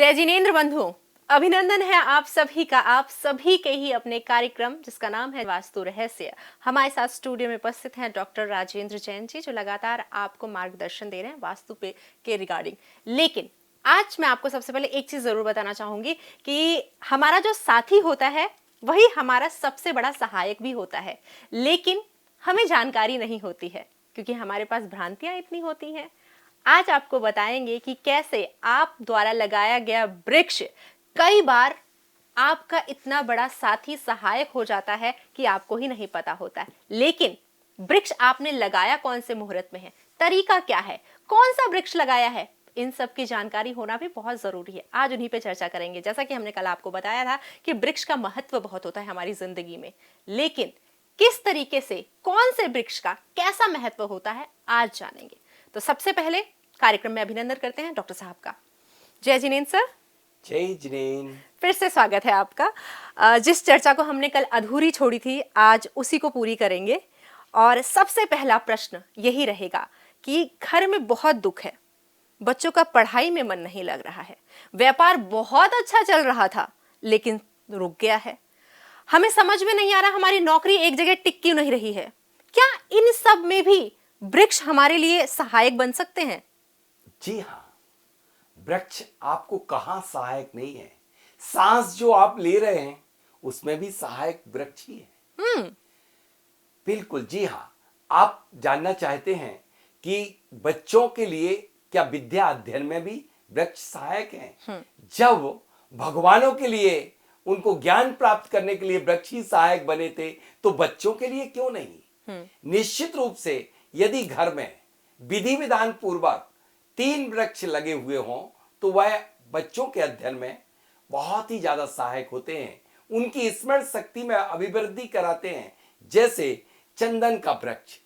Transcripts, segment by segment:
जय जिनेंद्र बंधु, अभिनंदन है आप सभी का, आप सभी के ही अपने कार्यक्रम जिसका नाम है वास्तु रहस्य। हमारे साथ स्टूडियो में उपस्थित हैं डॉक्टर राजेंद्र जैन जी, जो लगातार आपको मार्गदर्शन दे रहे हैं वास्तु पे के रिगार्डिंग। लेकिन आज मैं आपको सबसे पहले एक चीज जरूर बताना चाहूंगी कि हमारा जो साथी होता है वही हमारा सबसे बड़ा सहायक भी होता है, लेकिन हमें जानकारी नहीं होती है क्योंकि हमारे पास भ्रांतियां इतनी होती हैं। आज आपको बताएंगे कि कैसे आप द्वारा लगाया गया वृक्ष कई बार आपका इतना बड़ा साथी सहायक हो जाता है कि आपको ही नहीं पता होता है। लेकिन वृक्ष आपने लगाया कौन से मुहूर्त में है, तरीका क्या है, कौन सा वृक्ष लगाया है, इन सब की जानकारी होना भी बहुत जरूरी है। आज उन्हीं पे चर्चा करेंगे। जैसा कि हमने कल आपको बताया था कि वृक्ष का महत्व बहुत होता है हमारी जिंदगी में, लेकिन किस तरीके से कौन से वृक्ष का कैसा महत्व होता है आज जानेंगे। तो सबसे पहले कार्यक्रम में अभिनंदन करते हैं डॉक्टर साहब का। जय जिनेंद्र सर। जय जिनेंद्र। फिर से स्वागत है आपका। जिस चर्चा को हमने कल अधूरी छोड़ी थी आज उसी को पूरी करेंगे। और सबसे पहला प्रश्न यही रहेगा कि घर में बहुत दुख है, बच्चों का पढ़ाई में मन नहीं लग रहा है, व्यापार बहुत अच्छा चल रहा था लेकिन रुक गया है, हमें समझ में नहीं आ रहा हमारी नौकरी एक जगह टिक क्यों नहीं रही है। क्या इन सब में भी वृक्ष हमारे लिए सहायक बन सकते हैं? जी हाँ, वृक्ष आपको कहाँ सहायक नहीं है। सांस जो आप ले रहे हैं उसमें भी सहायक वृक्ष ही है। बिल्कुल, जी हाँ। आप जानना चाहते हैं कि बच्चों के लिए क्या विद्या अध्ययन में भी वृक्ष सहायक हैं? जब भगवानों के लिए उनको ज्ञान प्राप्त करने के लिए वृक्ष ही सहायक बने थे तो बच्चों के लिए क्यों नहीं? निश्चित रूप से यदि घर में विधि विधान पूर्वक 3 वृक्ष लगे हुए हों तो वह बच्चों के अध्ययन में बहुत ही ज्यादा सहायक होते हैं, उनकी स्मरण शक्ति में अभिवृद्धि कराते हैं। जैसे चंदन का वृक्ष,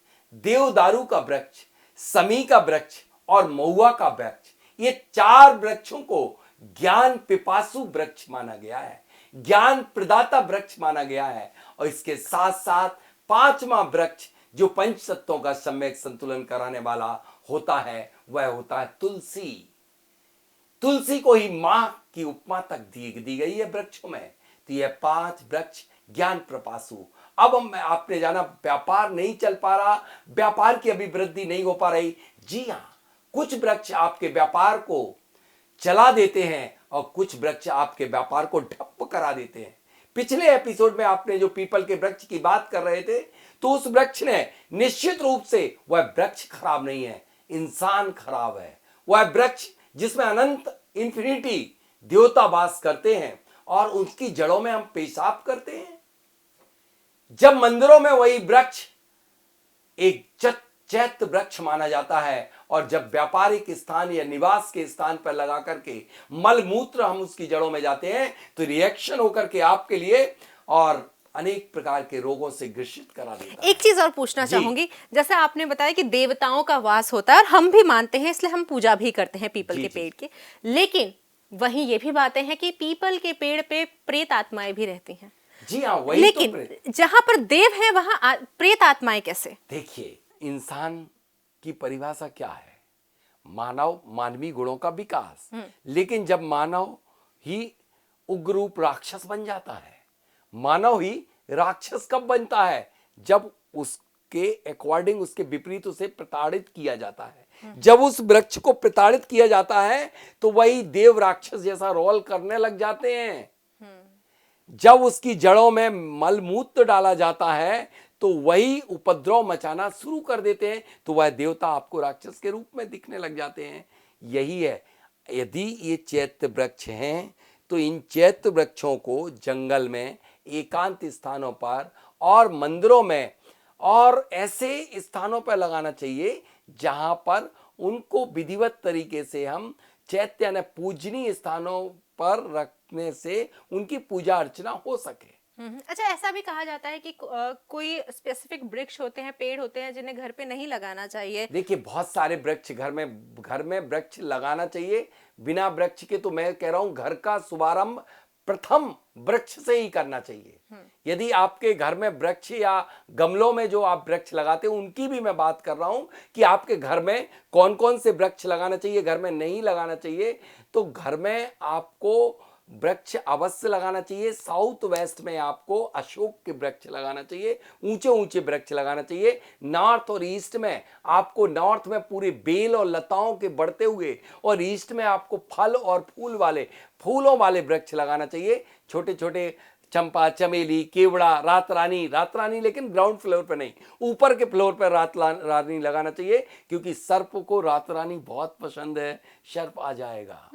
देवदारू का वृक्ष, समी का वृक्ष और महुआ का वृक्ष, ये 4 वृक्षों को ज्ञान पिपासु वृक्ष माना गया है, ज्ञान प्रदाता वृक्ष माना गया है। और इसके साथ साथ 5वां वृक्ष जो पंच तत्वों का सम्यक संतुलन कराने वाला होता है वह होता है तुलसी। तुलसी को ही मां की उपमा तक दी गई है वृक्षों में। तो यह 5 वृक्ष ज्ञान प्रपासु। अब आपने जाना व्यापार नहीं चल पा रहा, व्यापार की अभिवृद्धि नहीं हो पा रही। जी हाँ, कुछ वृक्ष आपके व्यापार को चला देते हैं और कुछ वृक्ष आपके व्यापार को ठप करा देते हैं। पिछले एपिसोड में आपने जो पीपल के वृक्ष की बात कर रहे थे तो उस वृक्ष ने निश्चित रूप से वह वृक्ष खराब नहीं है, इंसान खराब है। वह वृक्ष जिसमें अनंत इंफिनिटी देवता वास करते हैं और उसकी जड़ों में हम पेशाब करते हैं। जब मंदिरों में वही वृक्ष एक चैत्य वृक्ष माना जाता है और जब व्यापारिक स्थान या निवास के स्थान पर लगा करके मल मूत्र हम उसकी जड़ों में जाते हैं तो रिएक्शन होकर के आपके लिए और अनेक प्रकार के रोगों से ग्रसित करा देता है। एक चीज और पूछना चाहूंगी, जैसे आपने बताया कि देवताओं का वास होता है और हम भी मानते हैं इसलिए हम पूजा भी करते हैं पीपल के पेड़ की, लेकिन वहीं ये भी बातें हैं कि पीपल के पेड़ पे प्रेत आत्माएं भी रहती हैं। जी हाँ, वही लेकिन तो जहां पर देव है वहां प्रेत आत्माएं कैसे? देखिए, इंसान की परिभाषा क्या है? मानव मानवीय गुणों का विकास। लेकिन जब मानव ही उग्र रूप राक्षस बन जाता है, मानव ही राक्षस कब बनता है? जब उसके अकॉर्डिंग, उसके विपरीत उसे प्रताड़ित किया जाता है। जब उस वृक्ष को प्रताड़ित किया जाता है तो वही देव राक्षस जैसा रोल करने लग जाते हैं। जब उसकी जड़ों में मलमूत्र डाला जाता है तो वही उपद्रव मचाना शुरू कर देते हैं, तो वह देवता आपको राक्षस के रूप में दिखने लग जाते हैं। यही है, यदि ये चैत्य वृक्ष हैं तो इन चैत्य वृक्षों को जंगल में, एकांत स्थानों पर और मंदिरों में और ऐसे स्थानों पर लगाना चाहिए जहां पर उनको विधिवत तरीके से हम चैत्य यानी पूजनीय स्थानों पर रखने से उनकी पूजा अर्चना हो सके। अच्छा, ऐसा भी कहा जाता है कि कोई स्पेसिफिक वृक्ष होते हैं, पेड़ होते हैं जिन्हें घर पे नहीं लगाना चाहिए। देखिए, बहुत सारे वृक्ष घर में वृक्ष लगाना चाहिए। बिना वृक्ष के तो मैं कह रहा हूं घर का शुभारंभ प्रथम वृक्ष से ही करना चाहिए। यदि आपके घर में वृक्ष या गमलों में जो आप वृक्ष लगाते हो उनकी भी मैं बात कर रहा हूं कि आपके घर में कौन कौन से वृक्ष लगाना चाहिए, घर में नहीं लगाना चाहिए। तो घर में आपको वृक्ष अवश्य लगाना चाहिए। साउथ वेस्ट में आपको अशोक के वृक्ष लगाना चाहिए, ऊंचे ऊंचे वृक्ष लगाना चाहिए। नॉर्थ और ईस्ट में आपको, नॉर्थ में पूरे बेल और लताओं के बढ़ते हुए, और ईस्ट में आपको फल और फूलों वाले वृक्ष लगाना चाहिए। छोटे छोटे चंपा, चमेली, केवड़ा, रातरानी लेकिन ग्राउंड फ्लोर पर नहीं, ऊपर के फ्लोर पर रातरानी लगाना चाहिए, क्योंकि सर्प को रातरानी बहुत पसंद है, सर्प आ जाएगा।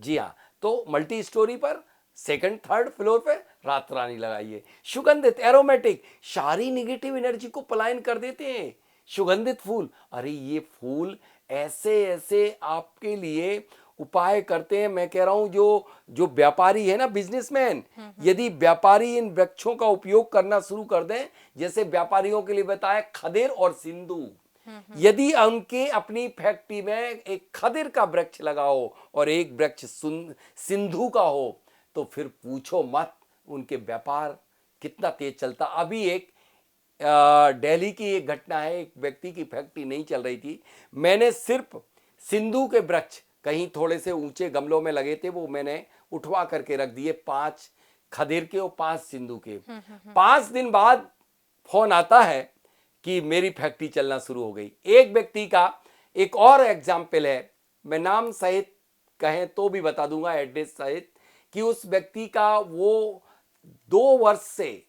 जी हाँ, तो मल्टी स्टोरी पर सेकंड थर्ड फ्लोर पे रातरानी लगाइए। सुगंधित एरोमेटिक सारी निगेटिव एनर्जी को पलायन कर देते हैं। सुगंधित फूल, अरे ये फूल ऐसे ऐसे आपके लिए उपाय करते हैं। मैं कह रहा हूं जो व्यापारी है ना, बिजनेसमैन, यदि व्यापारी इन वृक्षों का उपयोग करना शुरू कर दें, जैसे व्यापारियों के लिए बताया खदेर और सिंधु, यदि उनके अपनी फैक्ट्री में एक खदिर का वृक्ष लगाओ और एक वृक्ष सिंधु का हो, तो फिर पूछो मत उनके व्यापार कितना तेज चलता। अभी एक दिल्ली की एक घटना है, एक व्यक्ति की फैक्ट्री नहीं चल रही थी, मैंने सिर्फ सिंधु के वृक्ष कहीं थोड़े से ऊंचे गमलों में लगे थे, वो मैंने उठवा करके रख दिए, 5 खदिर के और 5 सिंधु के। 5 दिन बाद फोन आता है कि मेरी फैक्ट्री चलना शुरू हो गई। एक व्यक्ति का एक और एग्जाम्पल है, मैं नाम सहित कहें तो भी बता दूंगा, एड्रेस सहित, कि उस व्यक्ति का वो 2 वर्ष से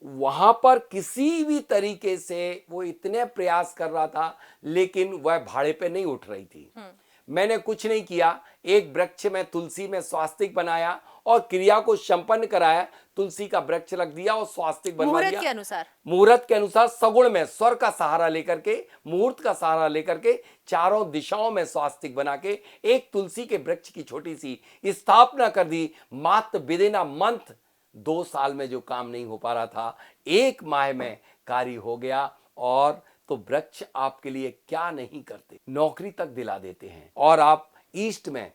वहां पर किसी भी तरीके से वो इतने प्रयास कर रहा था, लेकिन वह भाड़े पे नहीं उठ रही थी। मैंने कुछ नहीं किया, एक वृक्ष में तुलसी में स्वास्तिक बनाया और क्रिया को संपन्न कराया, तुलसी का वृक्ष रख दिया और स्वास्तिक बनवा दिया मुहूर्त के अनुसार सगुण में, स्वर का सहारा लेकर के, मुहूर्त का सहारा लेकर के, चारों दिशाओं में स्वास्तिक बना के एक तुलसी के वृक्ष की छोटी सी स्थापना कर दी। मात्र विदिन अ मंथ, 2 साल में जो काम नहीं हो पा रहा था, 1 माह में कार्य हो गया। और तो वृक्ष आपके लिए क्या नहीं करते, नौकरी तक दिला देते हैं। और आप ईस्ट में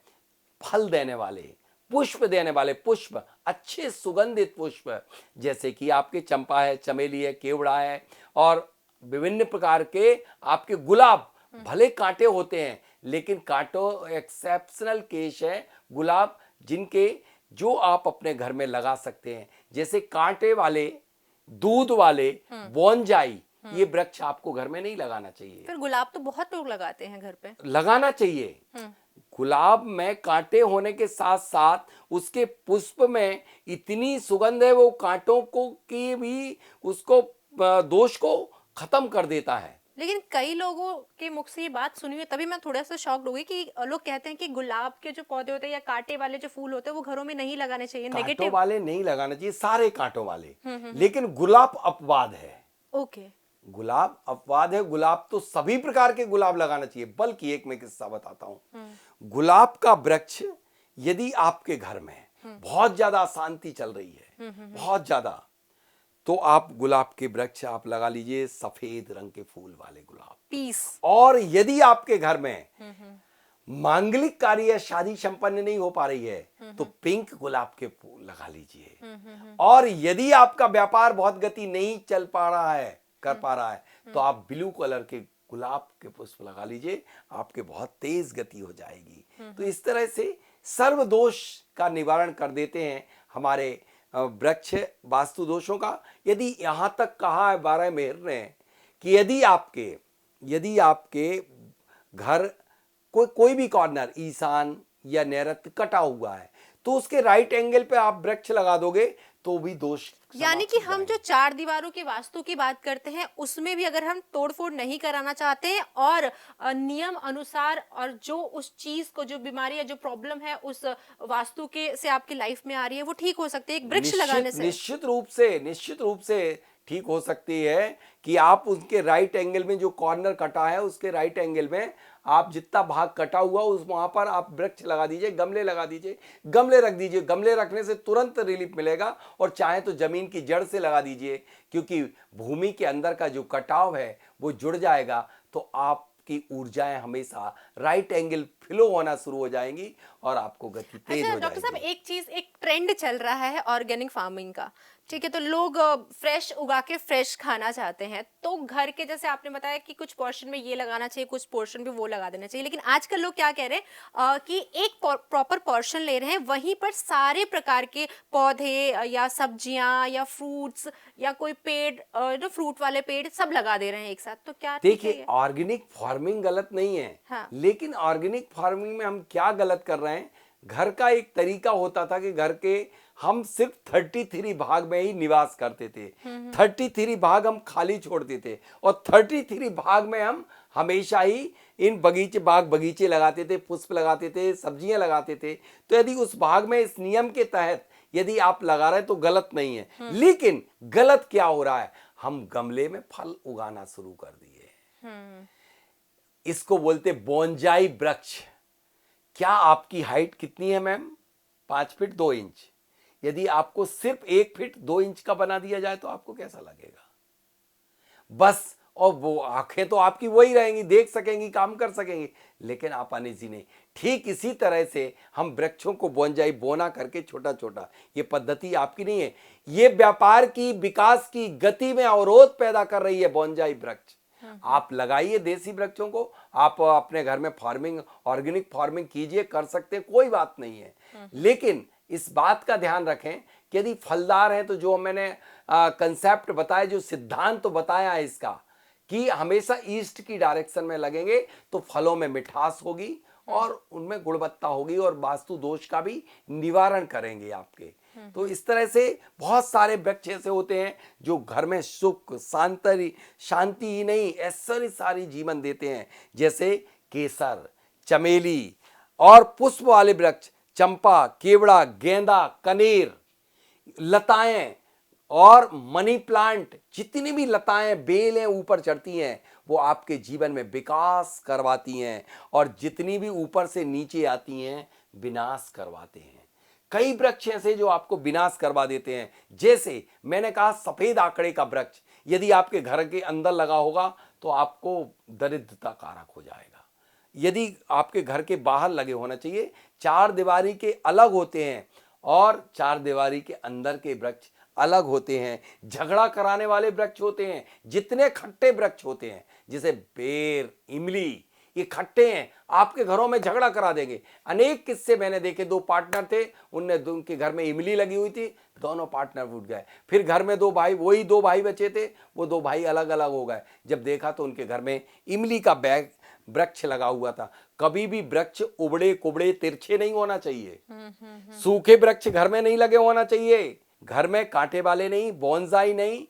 फल देने वाले, पुष्प देने वाले, पुष्प अच्छे सुगंधित पुष्प, जैसे कि आपके चंपा है, चमेली है, केवड़ा है, और विभिन्न प्रकार के आपके गुलाब, भले कांटे होते हैं लेकिन कांटों एक्सेप्शनल केस है गुलाब, जिनके जो आप अपने घर में लगा सकते हैं, जैसे कांटे वाले, दूध वाले, बोनजाई, ये वृक्ष आपको घर में नहीं लगाना चाहिए। फिर गुलाब तो बहुत लोग लगाते हैं घर पे, लगाना चाहिए। गुलाब में कांटे होने के साथ साथ उसके पुष्प में इतनी सुगंध है, वो कांटों को की भी उसको दोष को खत्म कर देता है। लेकिन कई लोगों के मुख से ये बात सुनी हुई, तभी मैं थोड़ा सा शॉक्ड हो गई कि लोग कहते हैं कि गुलाब के जो पौधे होते हैं या कांटे वाले जो फूल होते हैं वो घरों में नहीं लगाने चाहिए, कांटों वाले नहीं लगाना चाहिए, सारे कांटों वाले। लेकिन गुलाब अपवाद है। ओके, गुलाब अपवाद है। गुलाब तो सभी प्रकार के गुलाब लगाना चाहिए। बल्कि एक मैं किस्सा बताता हूं, गुलाब का वृक्ष यदि आपके घर में बहुत ज्यादा अशांति चल रही है, बहुत ज्यादा, तो आप गुलाब के वृक्ष आप लगा लीजिए, सफेद रंग के फूल वाले गुलाब, पीस। और यदि आपके घर में मांगलिक कार्य या शादी संपन्न नहीं हो पा रही है, तो पिंक गुलाब के फूल लगा लीजिए। और यदि आपका व्यापार बहुत गति नहीं चल पा रहा है, कर पा रहा है, तो आप ब्लू कलर के गुलाब के पुष्प लगा लीजिए, आपके बहुत तेज गति हो जाएगी। तो इस तरह से सर्व दोष का निवारण कर देते हैं हमारे वृक्ष वास्तु दोषों का। यदि यहां तक कहा है 12 मेहर ने कि यदि आपके घर कोई भी कॉर्नर ईशान या नैऋत्य कटा हुआ है, तो उसके राइट एंगल पे आप वृक्ष लगा दोगे तो भी दोष, यानी कि हम जो 4 दीवारों की वास्तु की बात करते हैं उसमें भी अगर हम तोड़फोड़ नहीं कराना चाहते हैं और नियम अनुसार, और जो उस चीज को, जो बीमारी या जो प्रॉब्लम है उस वास्तु के से आपकी लाइफ में आ रही है, वो ठीक हो सकती है एक वृक्ष लगाने से। निश्चित रूप से ठीक हो सकती है कि आप उसके राइट एंगल में, जो कॉर्नर कटा है उसके राइट एंगल में आप जितना भाग कटा हुआ उस वहां पर आप वृक्ष लगा दीजिए, गमले लगा दीजिए, गमले रख दीजिए। गमले रखने से तुरंत रिलीफ मिलेगा। और चाहे तो जमीन की जड़ से लगा दीजिए, क्योंकि भूमि के अंदर का जो कटाव है वो जुड़ जाएगा, तो आप आपकी ऊर्जाएं हमेशा राइट एंगल फ्लो होना शुरू हो जाएंगी और आपको गति तेज अच्छा हो डॉक्टर साहब, जाएगी। एक ट्रेंड चल रहा है ऑर्गेनिक फार्मिंग का, ठीक है, तो लोग फ्रेश उगा के फ्रेश खाना चाहते हैं, तो घर के जैसे आपने बताया कि कुछ पोर्शन में ये लगाना चाहिए, कुछ पोर्शन पे वो लगा देना चाहिए, लेकिन आजकल लोग क्या कह रहे हैं कि एक प्रॉपर पोर्शन ले रहे हैं, वहीं पर सारे प्रकार के पौधे या सब्जियां या फ्रूट्स या कोई पेड़ जो फ्रूट वाले पेड़ सब लगा दे रहे हैं एक साथ, तो क्या ठीक है देखिए, ये? ऑर्गेनिक फार्मिंग गलत नहीं है, हाँ। लेकिन ऑर्गेनिक फार्मिंग में हम क्या गलत कर रहे हैं? घर का एक तरीका होता था कि घर के हम सिर्फ 33 भाग में ही निवास करते थे। 33 भाग हम खाली छोड़ते थे और 33 भाग में हम हमेशा ही इन बगीचे लगाते थे, पुष्प लगाते थे, सब्जियां लगाते थे। तो यदि उस भाग में इस नियम के तहत यदि आप लगा रहे हैं तो गलत नहीं है। लेकिन गलत क्या हो रहा है? हम गमले में फल उगाना शुरू कर दिए। इसको बोलते बोनजाई वृक्ष। क्या आपकी हाइट कितनी है मैम? 5 feet 2 inch. यदि आपको सिर्फ 1 फीट 2 इंच का बना दिया जाए तो आपको कैसा लगेगा? बस, और वो आंखें तो आपकी वही रहेंगी, देख सकेंगी, काम कर सकेंगी, लेकिन आप अनिजी नहीं। ठीक इसी तरह से हम वृक्षों को बोनजाई बोना करके छोटा छोटा, ये पद्धति आपकी नहीं है, ये व्यापार की विकास की गति में अवरोध पैदा कर रही है बोनजाई वृक्ष। आप लगाइए देसी वृक्षों को, आप अपने घर में फार्मिंग, ऑर्गेनिक फार्मिंग कीजिए, कर सकते हैं, कोई बात नहीं है। लेकिन इस बात का ध्यान रखें कि यदि फलदार हैं तो जो मैंने कंसेप्ट बताया, जो सिद्धांत तो बताया है इसका, कि हमेशा ईस्ट की डायरेक्शन में लगेंगे तो फलों में मिठास होगी और उनमें गुणवत्ता होगी और वास्तु दोष का भी निवारण करेंगे आपके। तो इस तरह से बहुत सारे वृक्ष ऐसे होते हैं जो घर में सुख, शांति ही नहीं, ऐश्वर्य सारी जीवन देते हैं, जैसे केसर, चमेली और पुष्प वाले वृक्ष, चंपा, केवड़ा, गेंदा, कनेर, लताएं और मनी प्लांट। जितनी भी लताएं, बेलें ऊपर चढ़ती हैं वो आपके जीवन में विकास करवाती हैं, और जितनी भी ऊपर से नीचे आती हैं विनाश करवाते हैं। कई वृक्ष ऐसे जो आपको विनाश करवा देते हैं, जैसे मैंने कहा सफेद आंकड़े का वृक्ष यदि आपके घर के अंदर लगा होगा तो आपको दरिद्रता कारक हो जाएगा। यदि आपके घर के बाहर लगे होना चाहिए, 4 दीवारी के अलग होते हैं और 4 दीवारी के अंदर के वृक्ष अलग होते हैं। झगड़ा कराने वाले वृक्ष होते हैं, जितने खट्टे वृक्ष होते हैं, जैसे बेर, इमली, ये खट्टे हैं, आपके घरों में झगड़ा करा देंगे। अनेक किस्से मैंने देखे, 2 पार्टनर थे, उनके घर में इमली लगी हुई थी, दोनों पार्टनर उठ गए। फिर घर में 2 भाई, वही 2 भाई बचे थे, वो 2 भाई अलग अलग हो गए। जब देखा तो उनके घर में इमली का वृक्ष लगा हुआ था। कभी भी वृक्ष उबड़े कुबड़े तिरछे नहीं होना चाहिए। सूखे वृक्ष घर में नहीं लगे होना चाहिए। घर में कांटे वाले नहीं, बोनसाई नहीं,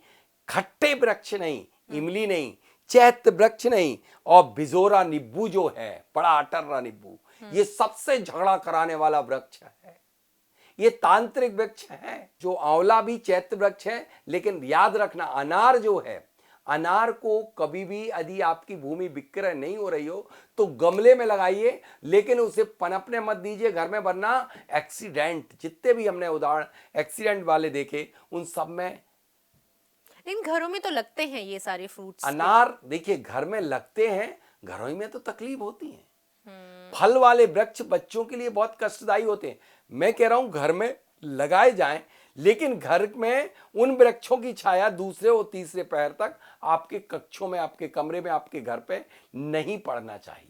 खट्टे वृक्ष नहीं, इमली नहीं, चैत्र वृक्ष नहीं, और बिजोरा नींबू जो है, बड़ा अटर्रा नींबू, ये सबसे झगड़ा कराने वाला वृक्ष है। ये तांत्रिक वृक्ष है। जो आंवला भी चैत्र वृक्ष है, लेकिन याद रखना अनार जो है, अनार को कभी भी यदि आपकी भूमि विक्रय नहीं हो रही हो तो गमले में लगाइए, लेकिन उसे पनपने मत दीजिए घर में, वरना एक्सीडेंट, जितने भी हमने उदाहरण एक्सीडेंट वाले देखे उन सब में। इन घरों में तो लगते हैं ये सारे फ्रूट्स, अनार देखिए घर में लगते हैं, घरों में तो तकलीफ होती है। फल वाले वृक्ष बच्चों के लिए बहुत कष्टदायी होते हैं। मैं कह रहा हूं घर में लगाए जाएं, लेकिन घर में उन वृक्षों की छाया दूसरे और तीसरे पहर तक आपके कक्षों में, आपके कमरे में, आपके घर पे नहीं पड़ना चाहिए।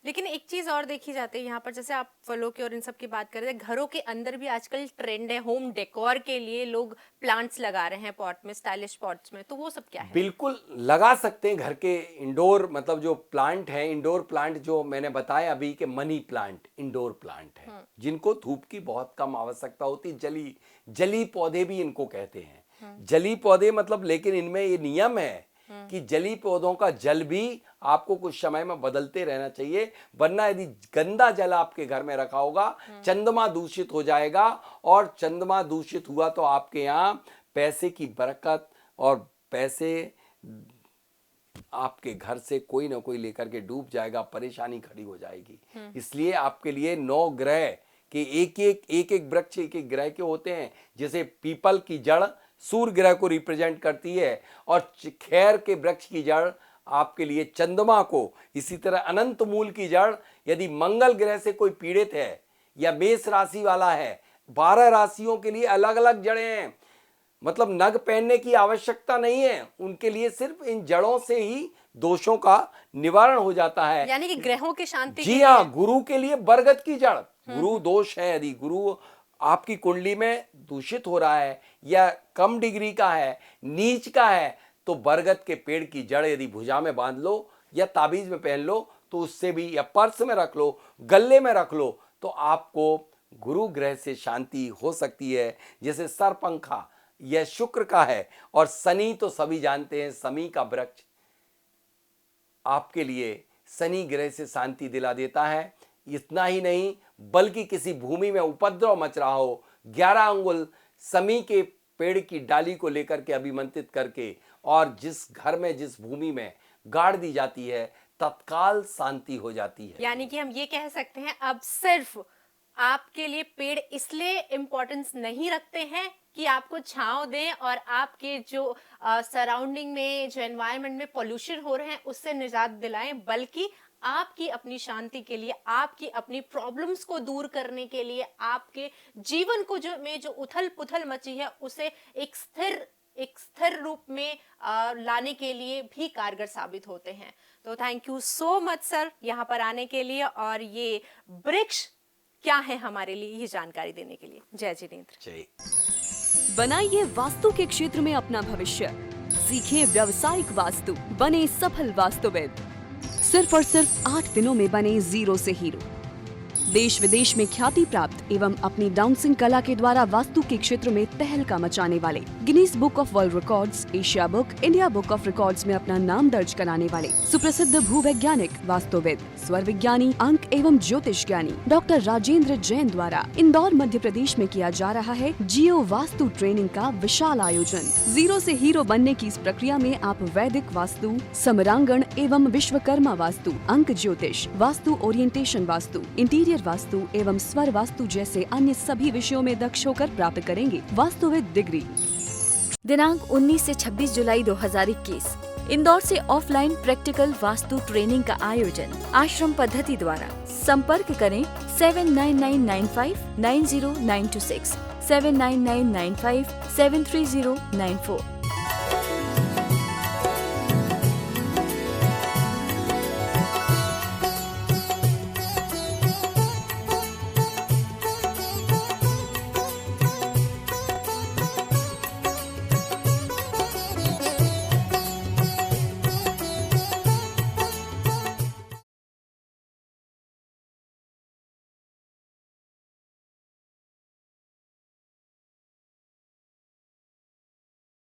लेकिन एक चीज और देखी जाती है यहाँ पर, जैसे आप फलों की और इन सब की बात कर रहे थे, घरों के अंदर भी आजकल ट्रेंड है, होम डेकोर के लिए लोग प्लांट्स लगा रहे हैं पॉट में, स्टाइलिश पॉट्स में, तो वो सब क्या है? बिल्कुल लगा सकते हैं। घर के इंडोर मतलब जो प्लांट है, इंडोर प्लांट जो मैंने बताया अभी के मनी प्लांट इंडोर प्लांट है, जिनको धूप की बहुत कम आवश्यकता होती। जली पौधे भी इनको कहते हैं, जली पौधे मतलब, लेकिन इनमें ये नियम है कि जली पौधों का जल भी आपको कुछ समय में बदलते रहना चाहिए, वरना यदि गंदा जल आपके घर में रखा होगा चंद्रमा दूषित हो जाएगा, और चंद्रमा दूषित हुआ तो आपके यहाँ पैसे की बरकत और पैसे आपके घर से कोई ना कोई लेकर के डूब जाएगा, परेशानी खड़ी हो जाएगी। इसलिए आपके लिए 9 ग्रह के एक वृक्ष एक ग्रह के होते हैं। जैसे पीपल की जड़ सूर्य ग्रह को रिप्रेजेंट करती है, और खैर के वृक्ष की जड़ आपके लिए चंद्रमा को, इसी तरह अनंत मूल की जड़, यदि मंगल ग्रह से कोई पीड़ित है या मेष राशि वाला है, 12 राशियों के लिए अलग अलग जड़ें हैं, मतलब नग पहनने की आवश्यकता नहीं है, उनके लिए सिर्फ इन जड़ों से ही दोषों का निवारण हो जाता है। यानी कि ग्रहों की शांति जी हाँ, गुरु के लिए बरगद की जड़, गुरु दोष है, यदि गुरु आपकी कुंडली में दूषित हो रहा है या कम डिग्री का है, नीच का है, तो बरगद के पेड़ की जड़ यदि भुजा में बांध लो या ताबीज में पहन लो तो उससे भी, या पर्स में रख लो, गले में रख लो, तो आपको गुरु ग्रह से शांति हो सकती है। जैसे सरपंखा यह शुक्र का है, और शनि तो सभी जानते हैं, शमी का वृक्ष आपके लिए शनि ग्रह से शांति दिला देता है। इतना ही नहीं, बल्कि किसी भूमि में उपद्रव मच रहा हो, 11 अंगुल शमी के पेड़ की डाली को लेकर के अभिमंत्रित करके, और जिस घर में, जिस भूमि में गाड़ दी जाती है, तत्काल शांति हो जाती है। यानी कि हम ये कह सकते हैं, अब सिर्फ आपके लिए पेड़ इसलिए इम्पोर्टेंस नहीं रखते हैं कि आपको छांव दें और आपके जो सराउंडिंग में, जो एनवायरनमेंट में पोल्यूशन हो रहे हैं उससे निजात दिलाएं, बल्कि आपकी अपनी शांति के लिए, आपकी अपनी प्रॉब्लम्स को दूर करने के लिए, आपके जीवन को जो उथल पुथल मची है उसे एक स्थिर रूप में लाने के लिए भी कारगर साबित होते हैं। तो thank you so much sir यहाँ पर आने के लिए, और ये वृक्ष क्या है हमारे लिए ये जानकारी देने के लिए। जय जिनेंद्र। जय। बनाइए वास्तु के क्षेत्र में अपना भविष्य, सीखिए व्यावसायिक वास्तु, बने सफल वास्तुविद। सिर्फ और सिर्फ 8 दिनों में बने 0 से हीरो। देश विदेश में ख्याति प्राप्त एवं अपनी डाउनसिंग कला के द्वारा वास्तु के क्षेत्र में तहलका मचाने वाले, Guinness book of world records, Asia book, India book of records में अपना नाम दर्ज कराने वाले सुप्रसिद्ध भूवैज्ञानिक, वास्तुविद, स्वर विज्ञानी, अंक एवं ज्योतिष ज्ञानी डॉक्टर राजेंद्र जैन द्वारा इंदौर मध्य प्रदेश में किया जा रहा है जियो वास्तु ट्रेनिंग का विशाल आयोजन। 0 से हीरो बनने की इस प्रक्रिया में आप वैदिक वास्तु, समरांगण एवं विश्वकर्मा वास्तु, अंक ज्योतिष, वास्तु ओरिएंटेशन वास्तु, इंटीरियर वास्तु एवं स्वर वास्तु जैसे अन्य सभी विषयों में दक्ष होकर प्राप्त करेंगे वास्तुविद डिग्री। दिनांक 19 से 26 जुलाई 2021 इंदौर से ऑफलाइन प्रैक्टिकल वास्तु ट्रेनिंग का आयोजन आश्रम पद्धति द्वारा। संपर्क करें 7999590926, 7999573094।